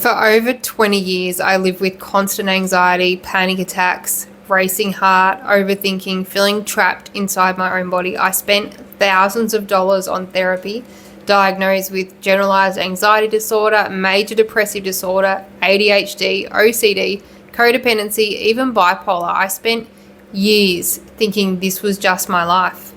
For over 20 years, I lived with constant anxiety, panic attacks, racing heart, overthinking, feeling trapped inside my own body. I spent thousands of dollars on therapy, diagnosed with generalized anxiety disorder, major depressive disorder, ADHD, OCD, codependency, even bipolar. I spent years thinking this was just my life.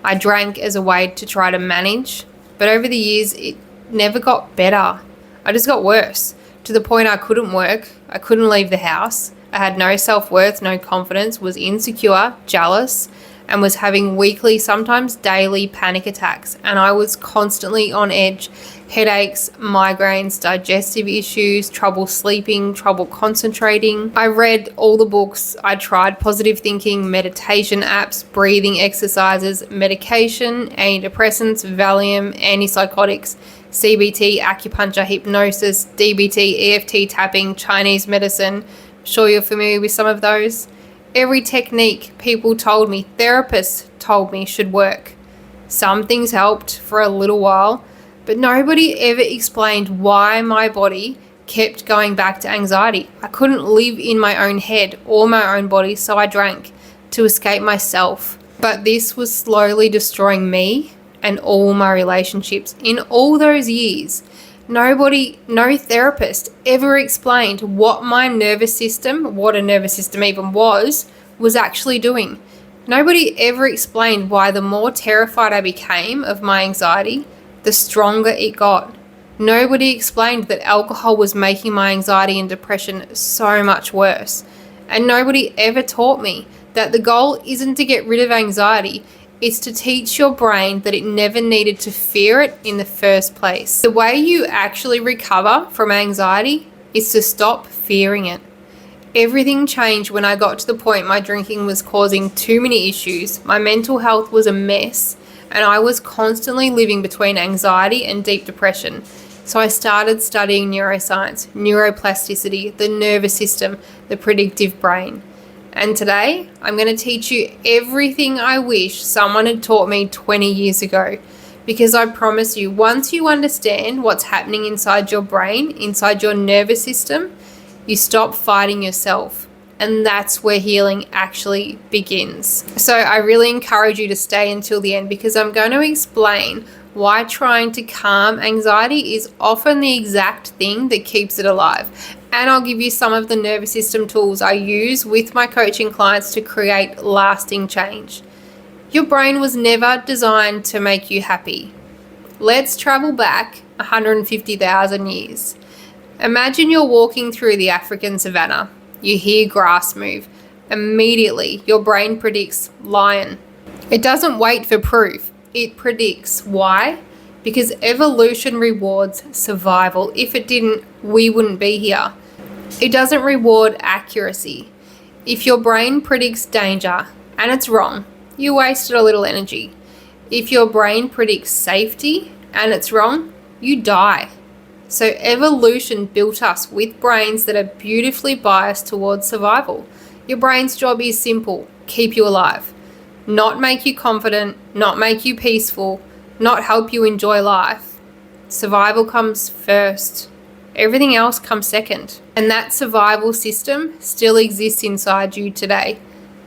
I drank as a way to try to manage, but over the years, it never got better. I just got worse, to the point I couldn't work, I couldn't leave the house, I had no self-worth, no confidence, was insecure, jealous, and was having weekly, sometimes daily panic attacks. And I was constantly on edge. Headaches, migraines, digestive issues, trouble sleeping, trouble concentrating. I read all the books. I tried positive thinking, meditation apps, breathing exercises, medication, antidepressants, Valium, antipsychotics, CBT, acupuncture, hypnosis, DBT, EFT tapping, Chinese medicine. Sure you're familiar with some of those. Every technique people told me, therapists told me should work. Some things helped for a little while, but nobody ever explained why my body kept going back to anxiety. I couldn't live in my own head or my own body, so I drank to escape myself. But this was slowly destroying me and all my relationships. In all those years, no therapist ever explained what my nervous system, what a nervous system even was actually doing. Nobody ever explained why the more terrified I became of my anxiety, the stronger it got. Nobody explained that alcohol was making my anxiety and depression so much worse. And nobody ever taught me that the goal isn't to get rid of anxiety, it's to teach your brain that it never needed to fear it in the first place. The way you actually recover from anxiety is to stop fearing it. Everything changed when I got to the point my drinking was causing too many issues, my mental health was a mess, and I was constantly living between anxiety and deep depression. So I started studying neuroscience, neuroplasticity, the nervous system, the predictive brain. And today, I'm going to teach you everything I wish someone had taught me 20 years ago. Because I promise you, once you understand what's happening inside your brain, inside your nervous system, you stop fighting yourself. And that's where healing actually begins. So I really encourage you to stay until the end, because I'm going to explain why trying to calm anxiety is often the exact thing that keeps it alive. And I'll give you some of the nervous system tools I use with my coaching clients to create lasting change. Your brain was never designed to make you happy. Let's travel back 150,000 years. Imagine you're walking through the African savannah. You hear grass move. Immediately, your brain predicts lion. It doesn't wait for proof. It predicts. Why? Because evolution rewards survival. If it didn't, we wouldn't be here. It doesn't reward accuracy. If your brain predicts danger and it's wrong, you wasted a little energy. If your brain predicts safety and it's wrong, you die. So evolution built us with brains that are beautifully biased towards survival. Your brain's job is simple: keep you alive. Not make you confident, not make you peaceful, not help you enjoy life. Survival comes first. Everything else comes second. And that survival system still exists inside you today.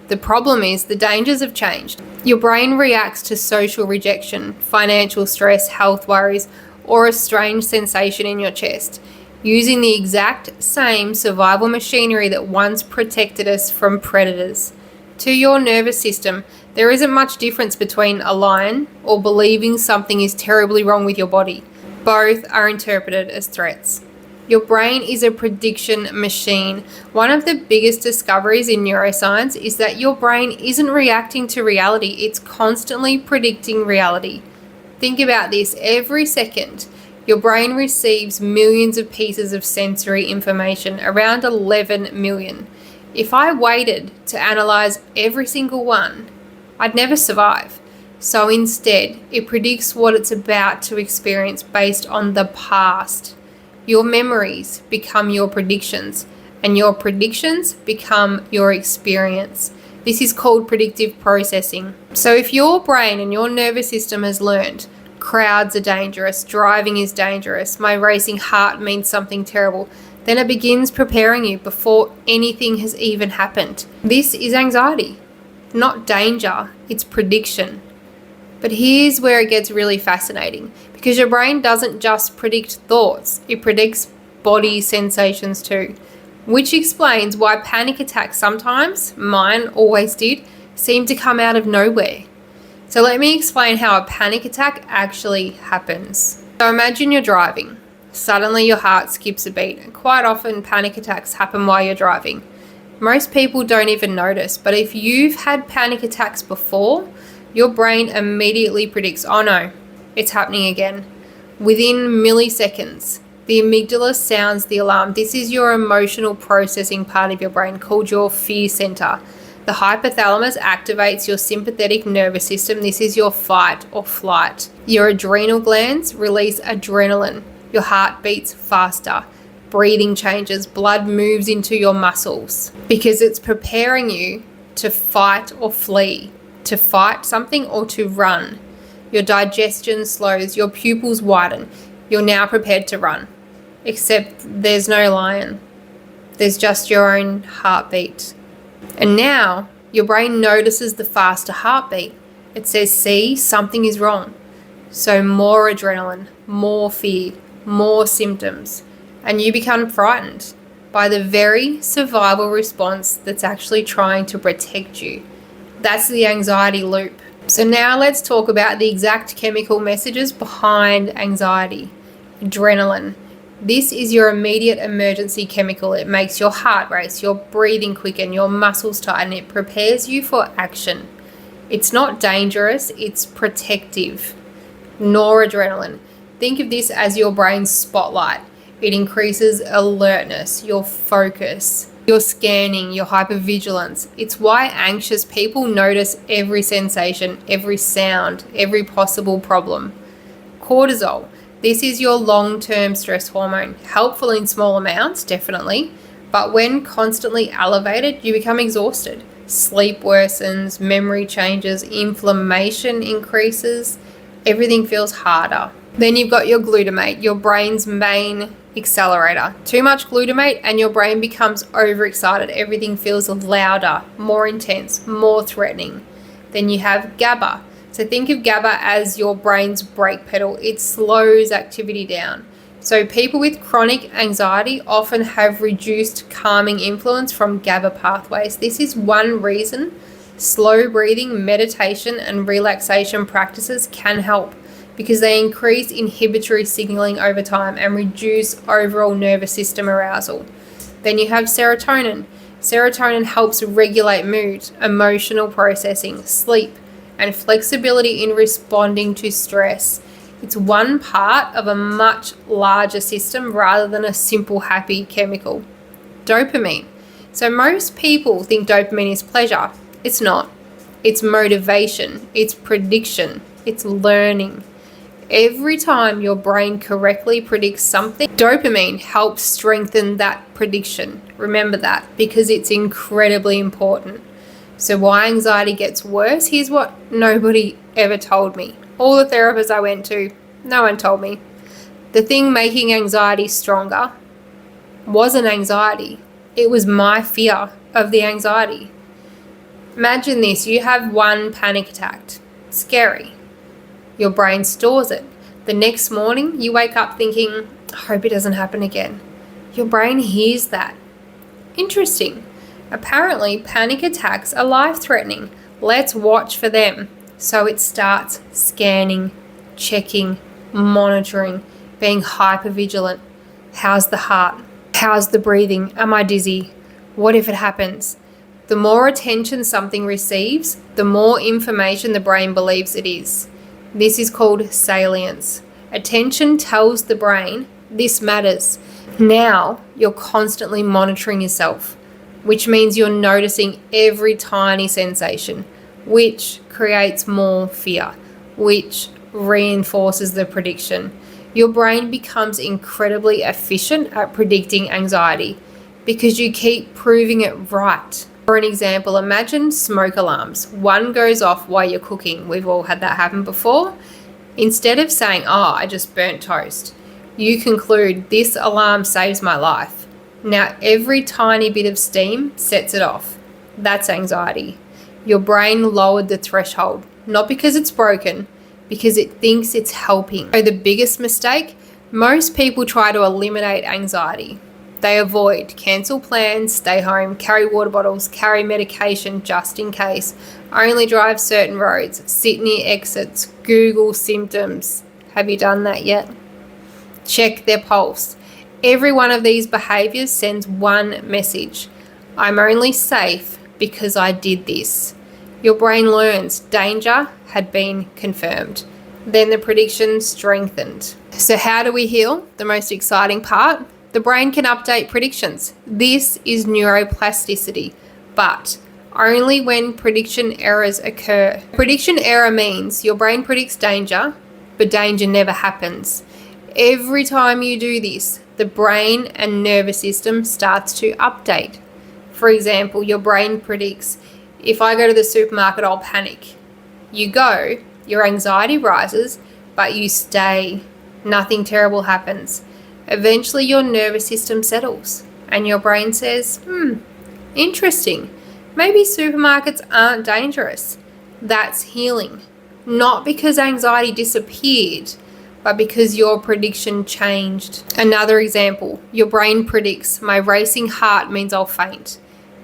The problem is the dangers have changed. Your brain reacts to social rejection, financial stress, health worries, or a strange sensation in your chest, using the exact same survival machinery that once protected us from predators. To your nervous system, there isn't much difference between a lion or believing something is terribly wrong with your body. Both are interpreted as threats. Your brain is a prediction machine. One of the biggest discoveries in neuroscience is that your brain isn't reacting to reality, it's constantly predicting reality. Think about this. Every second, your brain receives millions of pieces of sensory information, around 11 million. If I waited to analyze every single one, I'd never survive. So instead, it predicts what it's about to experience based on the past. Your memories become your predictions, and your predictions become your experience. This is called predictive processing. So if your brain and your nervous system has learned Crowds are dangerous. Driving is dangerous. My racing heart means something terrible. Then it begins preparing you before anything has even happened. This is anxiety, not danger. It's prediction. But here's where it gets really fascinating, because your brain doesn't just predict thoughts, it predicts body sensations too, which explains why panic attacks sometimes, mine always did, seem to come out of nowhere. So let me explain how a panic attack actually happens. So imagine you're driving. Suddenly your heart skips a beat, and quite often panic attacks happen while you're driving. Most people don't even notice, but if you've had panic attacks before, your brain immediately predicts, oh no, it's happening again. Within milliseconds, the amygdala sounds the alarm. This is your emotional processing part of your brain called your fear center. The hypothalamus activates your sympathetic nervous system. This is your fight or flight. Your adrenal glands release adrenaline. Your heart beats faster. Breathing changes. Blood moves into your muscles because it's preparing you to fight or flee, to fight something or to run. Your digestion slows. Your pupils widen. You're now prepared to run. Except there's no lion. There's just your own heartbeat. And now your brain notices the faster heartbeat. It says, see, something is wrong. So more adrenaline, more fear, more symptoms. And you become frightened by the very survival response that's actually trying to protect you. That's the anxiety loop. So now let's talk about the exact chemical messages behind anxiety. Adrenaline. This is your immediate emergency chemical. It makes your heart race, your breathing quicken, your muscles tighten. It prepares you for action. It's not dangerous, it's protective. Noradrenaline. Think of this as your brain's spotlight. It increases alertness, your focus, your scanning, your hypervigilance. It's why anxious people notice every sensation, every sound, every possible problem. Cortisol. This is your long-term stress hormone. Helpful in small amounts, definitely, but when constantly elevated, you become exhausted. Sleep worsens, memory changes, inflammation increases, everything feels harder. Then you've got your glutamate, your brain's main accelerator. Too much glutamate and your brain becomes overexcited. Everything feels louder, more intense, more threatening. Then you have GABA. So think of GABA as your brain's brake pedal. It slows activity down. So people with chronic anxiety often have reduced calming influence from GABA pathways. This is one reason slow breathing, meditation, and relaxation practices can help, because they increase inhibitory signaling over time and reduce overall nervous system arousal. Then you have serotonin. Serotonin helps regulate mood, emotional processing, sleep, and flexibility in responding to stress. It's one part of a much larger system rather than a simple happy chemical. Dopamine. So most people think dopamine is pleasure. It's not. It's motivation. It's prediction. It's learning. Every time your brain correctly predicts something, dopamine helps strengthen that prediction. Remember that, because it's incredibly important. So why anxiety gets worse? Here's what nobody ever told me. All the therapists I went to, no one told me. The thing making anxiety stronger wasn't anxiety. It was my fear of the anxiety. Imagine this, you have one panic attack. Scary. Your brain stores it. The next morning, you wake up thinking, I hope it doesn't happen again. Your brain hears that. Interesting. Apparently, panic attacks are life-threatening. Let's watch for them. So it starts scanning, checking, monitoring, being hypervigilant. How's the heart? How's the breathing? Am I dizzy? What if it happens? The more attention something receives, the more information the brain believes it is. This is called salience. Attention tells the brain, this matters. Now you're constantly monitoring yourself, which means you're noticing every tiny sensation, which creates more fear, which reinforces the prediction. Your brain becomes incredibly efficient at predicting anxiety because you keep proving it right. For an example, imagine smoke alarms. One goes off while you're cooking. We've all had that happen before. Instead of saying, oh, I just burnt toast, you conclude, this alarm saves my life. Now, every tiny bit of steam sets it off. That's anxiety. Your brain lowered the threshold, not because it's broken, because it thinks it's helping. So the biggest mistake, most people try to eliminate anxiety. They avoid, cancel plans, stay home, carry water bottles, carry medication just in case, only drive certain roads, sit near exits, Google symptoms. Have you done that yet? Check their pulse. Every one of these behaviors sends one message. I'm only safe because I did this. Your brain learns danger had been confirmed. Then the prediction strengthened. So how do we heal? The most exciting part, the brain can update predictions. This is neuroplasticity, but only when prediction errors occur. Prediction error means your brain predicts danger, but danger never happens. Every time you do this, the brain and nervous system starts to update. For example, your brain predicts, if I go to the supermarket, I'll panic. You go, your anxiety rises, but you stay. Nothing terrible happens. Eventually your nervous system settles and your brain says, interesting. Maybe supermarkets aren't dangerous. That's healing. Not because anxiety disappeared, but because your prediction changed. Another example, your brain predicts, my racing heart means I'll faint.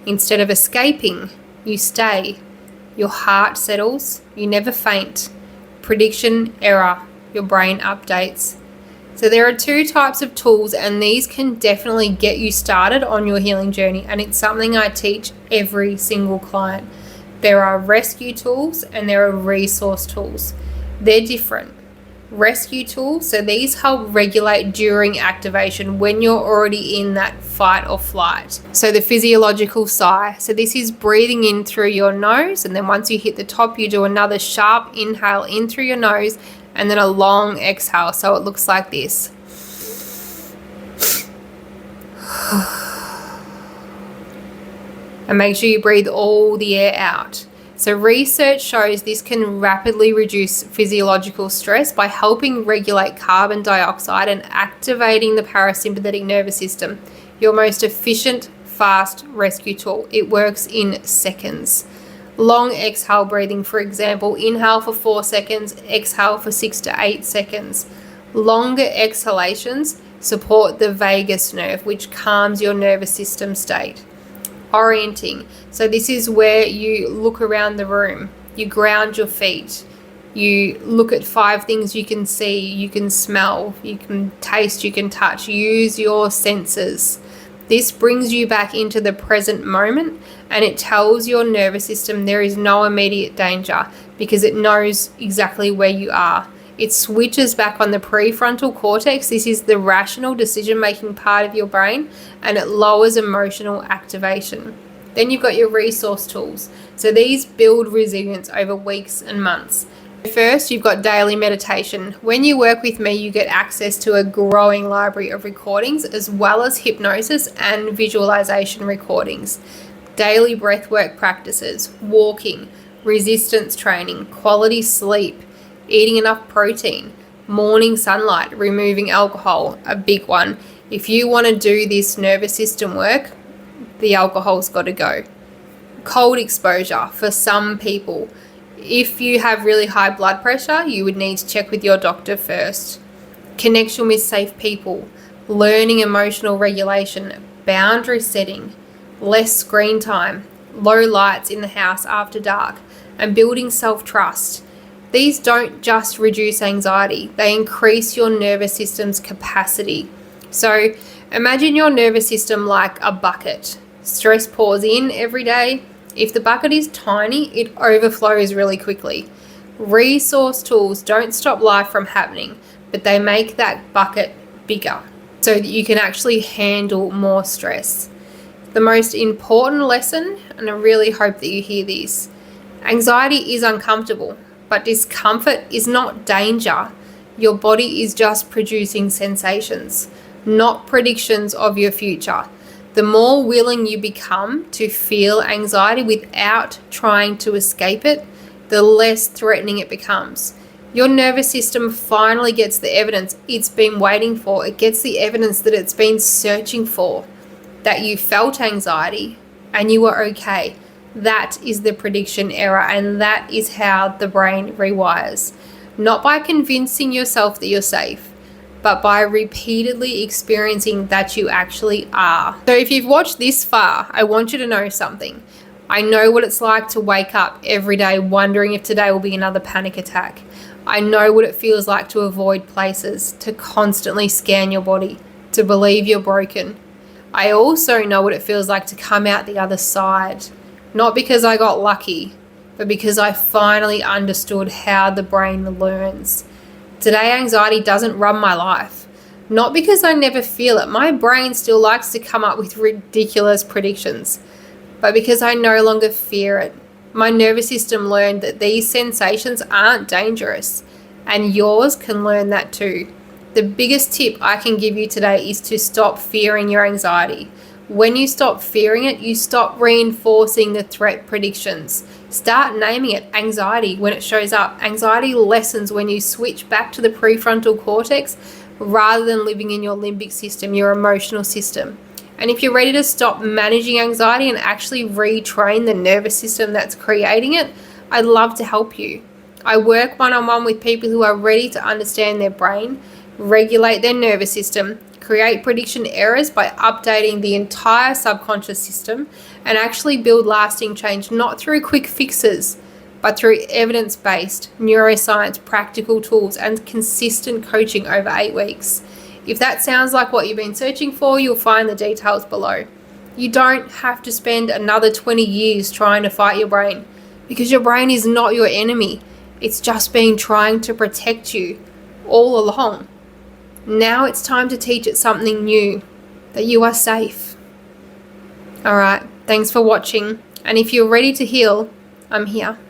Instead of escaping, you stay. Your heart settles, you never faint. Prediction error, your brain updates. So there are two types of tools, and these can definitely get you started on your healing journey, and it's something I teach every single client. There are rescue tools and there are resource tools. They're different. Rescue tools, so these help regulate during activation when you're already in that fight or flight. So the physiological sigh, so this is breathing in through your nose, and then once you hit the top, you do another sharp inhale in through your nose, and then a long exhale, so it looks like this. And make sure you breathe all the air out. So research shows this can rapidly reduce physiological stress by helping regulate carbon dioxide and activating the parasympathetic nervous system. Your most efficient, fast rescue tool. It works in seconds. Long exhale breathing, for example, inhale for 4 seconds, exhale for 6 to 8 seconds. Longer exhalations support the vagus nerve, which calms your nervous system state. Orienting, so this is where you look around the room, you ground your feet, you look at 5 things you can see, you can smell, you can taste, you can touch, use your senses. This brings you back into the present moment, and it tells your nervous system there is no immediate danger because it knows exactly where you are. It switches back on the prefrontal cortex. This is the rational decision-making part of your brain, and it lowers emotional activation. Then you've got your resource tools. So these build resilience over weeks and months. First, you've got daily meditation. When you work with me, you get access to a growing library of recordings, as well as hypnosis and visualization recordings. Daily breathwork practices, walking, resistance training, quality sleep, eating enough protein, morning sunlight, removing alcohol, a big one. If you want to do this nervous system work, the alcohol's got to go. Cold exposure for some people. If you have really high blood pressure, you would need to check with your doctor first. Connection with safe people, learning emotional regulation, boundary setting, less screen time, low lights in the house after dark, and building self-trust. These don't just reduce anxiety, they increase your nervous system's capacity. So imagine your nervous system like a bucket. Stress pours in every day. If the bucket is tiny, it overflows really quickly. Resource tools don't stop life from happening, but they make that bucket bigger so that you can actually handle more stress. The most important lesson, and I really hope that you hear this, anxiety is uncomfortable, but discomfort is not danger. Your body is just producing sensations, not predictions of your future. The more willing you become to feel anxiety without trying to escape it, the less threatening it becomes. Your nervous system finally gets the evidence it's been waiting for. It gets the evidence that it's been searching for, that you felt anxiety and you were okay. That is the prediction error, and that is how the brain rewires. Not by convincing yourself that you're safe, but by repeatedly experiencing that you actually are. So if you've watched this far, I want you to know something. I know what it's like to wake up every day wondering if today will be another panic attack. I know what it feels like to avoid places, to constantly scan your body, to believe you're broken. I also know what it feels like to come out the other side, not because I got lucky, but because I finally understood how the brain learns. Today, anxiety doesn't run my life. Not because I never feel it. My brain still likes to come up with ridiculous predictions, but because I no longer fear it. My nervous system learned that these sensations aren't dangerous, and yours can learn that too. The biggest tip I can give you today is to stop fearing your anxiety. When you stop fearing it, you stop reinforcing the threat predictions. Start naming it anxiety when it shows up. Anxiety lessens when you switch back to the prefrontal cortex rather than living in your limbic system, your emotional system. And if you're ready to stop managing anxiety and actually retrain the nervous system that's creating it, I'd love to help you. I work one-on-one with people who are ready to understand their brain, regulate their nervous system, create prediction errors by updating the entire subconscious system, and actually build lasting change, not through quick fixes, but through evidence-based, neuroscience, practical tools, and consistent coaching over 8 weeks. If that sounds like what you've been searching for, you'll find the details below. You don't have to spend another 20 years trying to fight your brain, because your brain is not your enemy. It's just been trying to protect you all along. Now it's time to teach it something new, that you are safe. All right, thanks for watching. And if you're ready to heal, I'm here.